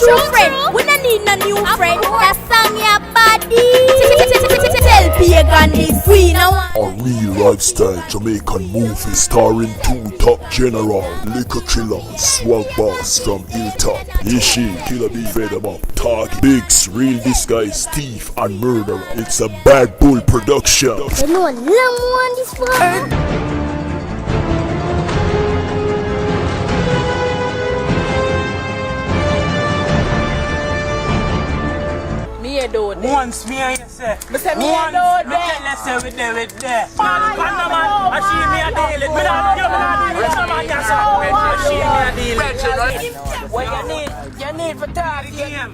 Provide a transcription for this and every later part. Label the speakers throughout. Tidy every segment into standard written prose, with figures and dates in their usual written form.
Speaker 1: true friend. We don't need no new friend. That song your body. Tell pagan this we now.
Speaker 2: A real lifestyle Jamaican movie starring two top general, liquor killer, swag boss from Hilltop, Ishi, Killer B, fed them up, Target, Biggs, real disguise, thief and murderer. It's a Bad Bull production.
Speaker 1: You know, long one this one.
Speaker 3: Once me and you say,
Speaker 4: me say me and you there.
Speaker 3: Let's say we there, we there. Man, I see me a deal it. Me not deal with someone else. I see me a deal it. What you need for that game?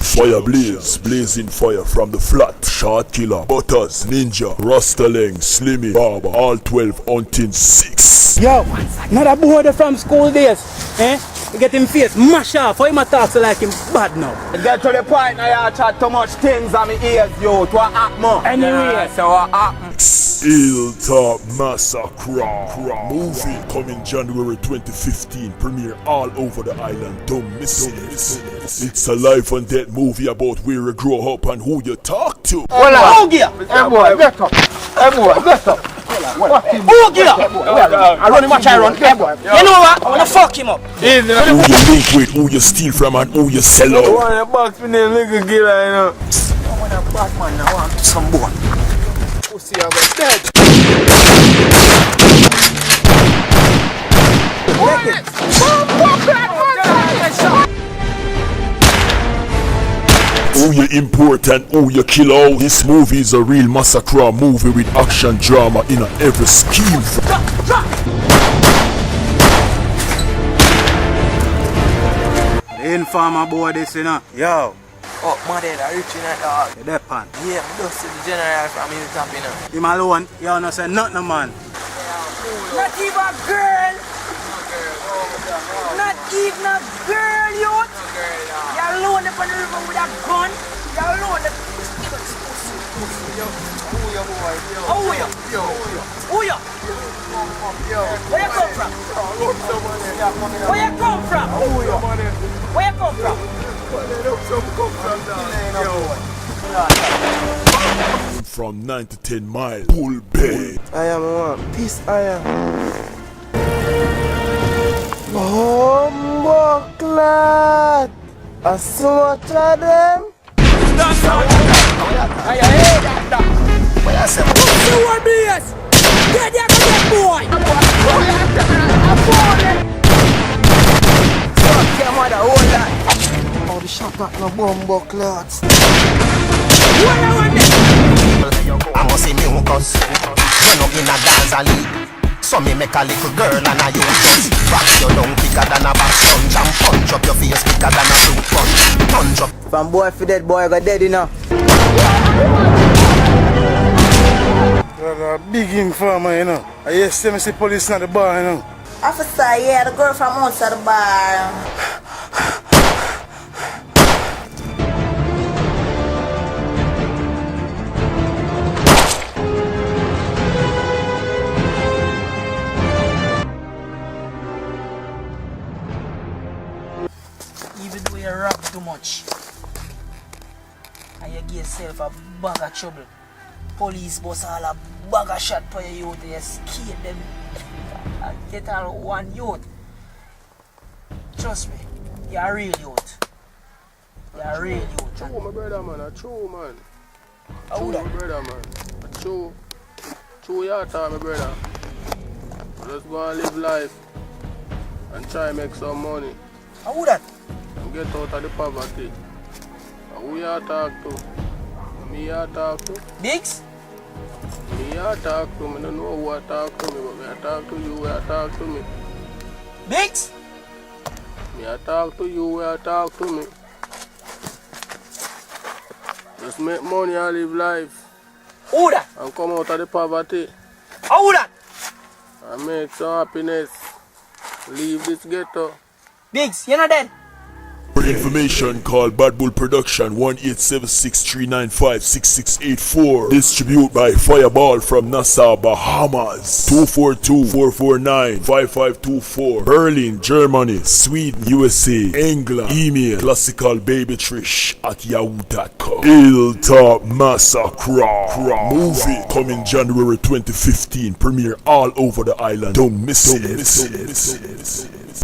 Speaker 2: Fire blaze, blazing fire from the flat. Shot killer, Butters, Ninja, Rastaleng, Slimmy, Barber, all 12 until 6.
Speaker 3: Yo, not a boy from school days, eh? You get him face mash off. How you talk so like him bad now?
Speaker 4: Get to the point now, you chat too much things on my ears, yo. To what happen?
Speaker 3: Anyway,
Speaker 4: so what happen?
Speaker 2: Hilltop Massacraw movie coming January 2015, premiere all over the island. Don't miss it. It's a life and death movie about where you grow up and who you talk to.
Speaker 4: Who give? Hey boy, get up. Hey boy, get up. Who give? I run him much I run. Hey boy. You know what? I wanna fuck him up.
Speaker 2: Who you link with, who you steal from and who you sell out.
Speaker 4: I want a box for them nigga killer, you know. I want a bad man, I want some boy. Pussy, I got dead.
Speaker 2: Who you import and who you kill out. This movie is a real massacre movie with action drama in every scheme.
Speaker 3: the informer boy this, you know. Yo.
Speaker 4: Oh, my dad, I reaching that dog.
Speaker 3: You there, pan?
Speaker 4: Yeah, I just see the general from Hilltop, you know.
Speaker 3: Him alone, you don't say nothing, man.
Speaker 4: Not even a girl. Not even a girl, youth. You're alone up on the river with a gun. You're alone. Who you, boy? Who you? Who you? Where you come from? Where you come from? Where you come from?
Speaker 2: From 9 to 10 miles, Bull Bay.
Speaker 4: I am one piece, I am. Buckler. I saw much of them. I hear that. What I say? You want me, yes? Get there, get boy. Fuck your mother, hold that. Oh, the shot at no bumbo clots.
Speaker 5: I must see new cuz run up in a dance alley. So me make a little girl and a you just back your down quicker than a back sponge and punch up your face quicker than a fruit punch. Punch up.
Speaker 4: From boy for dead boy, I got dead enough.
Speaker 6: You're a big informer, you know. I hear see police at the bar, you know.
Speaker 7: Officer, yeah, the girl from outside the bar.
Speaker 4: Even though you rap too much and you give yourself a bag of trouble, police boss all a bag of shot for your youth, you escape them and get all one youth. Trust me, you're a real youth. You're a real youth.
Speaker 6: True, my brother, man. True, man.
Speaker 4: How that?
Speaker 6: My brother, man. True. True, your time, my brother. Just go and live life and try and make some money.
Speaker 4: How that?
Speaker 6: And get out of the poverty. And who you talk to? Me you talk to?
Speaker 4: Biggs?
Speaker 6: Me you talk to. I don't know who I talk to me, but me I talk to you, where I talk to me.
Speaker 4: Biggs?
Speaker 6: Me I talk to you, where I talk to me. Just make money and live life.
Speaker 4: Who that?
Speaker 6: And come out of the poverty.
Speaker 4: How that?
Speaker 6: And make some happiness. Leave this ghetto.
Speaker 4: Biggs, you're not dead.
Speaker 2: For information, call Bad Bull Production 1-876-395-6684. Distribute by Fireball from Nassau, Bahamas. 242-449-5524. Berlin, Germany. Sweden, USA. England. Email classicalbabytrish@yahoo.com. Hilltop Massacraw. Movie coming January 2015. Premiere all over the island. Don't miss it.